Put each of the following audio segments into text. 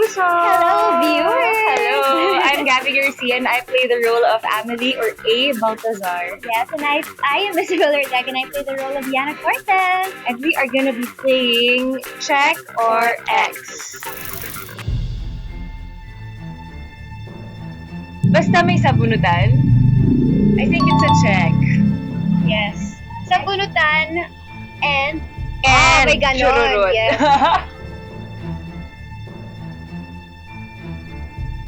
Puso! Hello, viewers! Hello! I'm Gabby Garcia and I play the role of Amelie or A. Baltazar. Yes, and I am Miss Roller Deck and I play the role of Yana Cortez. And we are gonna be playing Check or X. Basta may sabunutan. I think it's a check. Yes. Sabunutan and... And may ganon. chururut. Yes.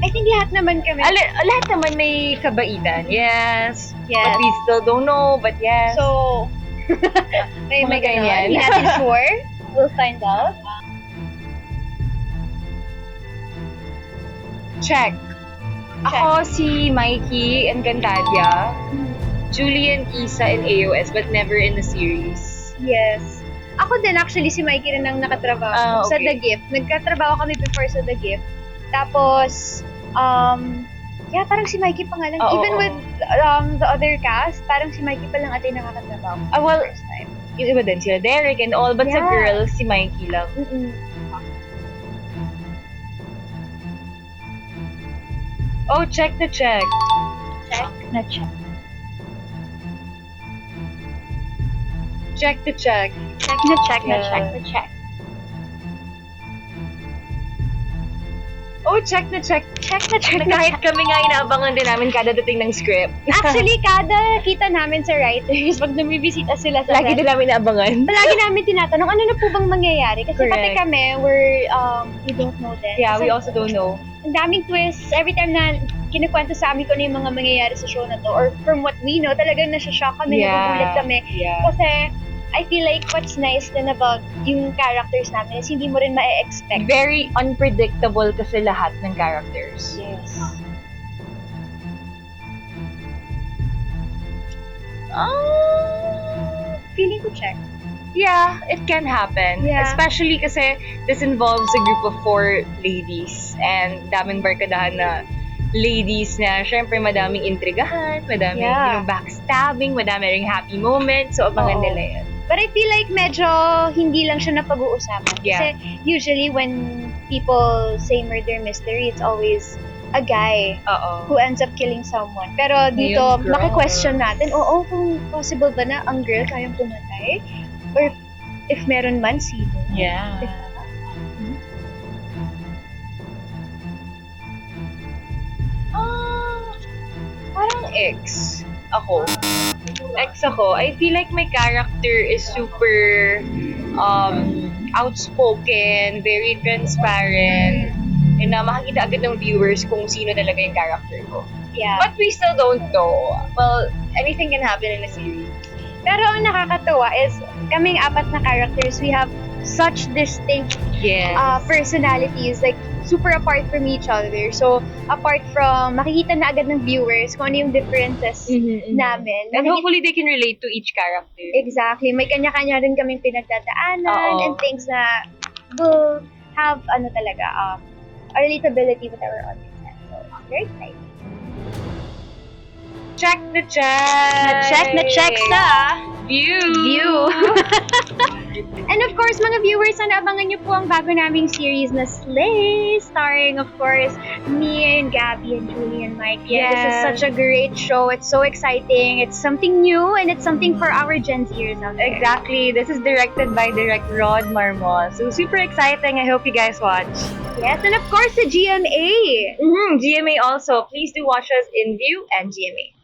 I think lahat naman kami. Lahat naman may kabaitan. Yes. Yes. But we still don't know, but yes. So, may Mga ganon. ganyan. Hindi natin sure. We'll find out. Check. Ako si Mikey and Cantadia, Julian, Isa, and AOS, but never in the series. Yes. Ako din actually si Mikey rin ang nakatrabaho sa Okay. The Gift. Nagkatrabaho kami before sa The Gift. Tapos, yeah, parang si Mikey pa nga lang. Oo, Even oo. with the other cast, parang si Mikey pa lang ate nakakatrabaho. Well, First time. yung iba din sila, Derek and all, but sa Yeah. girls, si Mikey lang. Oh, check the check. Check na check. Check the check. Check na check na Yeah. check na check. Oh, check the check. Check na check Na na kahit check. kami nga inaabangan din namin kada dating ng script. Actually, kada kita namin sa writers, pag namibisita sila sa Lagi din namin inaabangan. palagi namin tinatanong, ano na po bang mangyayari? Kasi pati Correct. kami, we don't know then. Yeah, we Kasi also don't know. ang daming twists. Every time na kinikwento sa amin kung ano yung mga mangyayari sa show na to, or from what we know, talagang nasashock kami, nagugulat kami. Yeah. Kasi, I feel like what's nice din about yung characters namin is hindi mo rin ma-expect. Very unpredictable kasi lahat ng characters. Yes. Feeling ko check. Yeah, it can happen. Yeah. Especially kasi this involves a group of 4 ladies and daming barkadahan na ladies na syempre madaming intrigahan, madaming Yeah. backstabbing, madaming ring happy moments. So, abangan Oo. nila yan. But I feel like medyo hindi lang siya napag-uusapan. Yeah. Kasi usually when people say murder mystery, it's always a guy Oo. who ends up killing someone. Pero dito, Ngayon, girl. maki-question natin, oo, kung possible ba na ang girl kayang pumatay? Or if meron man, sino? Yeah. Parang ex ako. Ex ako. I feel like my character is super outspoken, very transparent, and na makikita agad ng viewers kung sino talaga yung character ko. Yeah. But we still don't know. Well, anything can happen in a series. Pero ang nakakatuwa is, kaming 4 na characters, we have such distinct Yes. personalities, like super apart from each other. So, apart from, makikita na agad ng viewers kung ano yung differences namin. And hopefully they can relate to each character. Exactly. May kanya-kanya rin kaming pinagdadaanan Oo. and things na will have, a relatability with our audience. So, it's very exciting. Check the check! Na check sa View! And of course, mga viewers, sana abangan niyo po ang bago naming series na Slay, starring, of course, me and Gabby and Julie and Mike. Yeah. This is Yes. such a great show. It's so exciting. It's something new and it's something for our Gen Zers out there. Exactly. This is directed by Direct Rod Marmol. So, super exciting. I hope you guys watch. Yes, and of course, the GMA. GMA also. Please do watch us in View and GMA.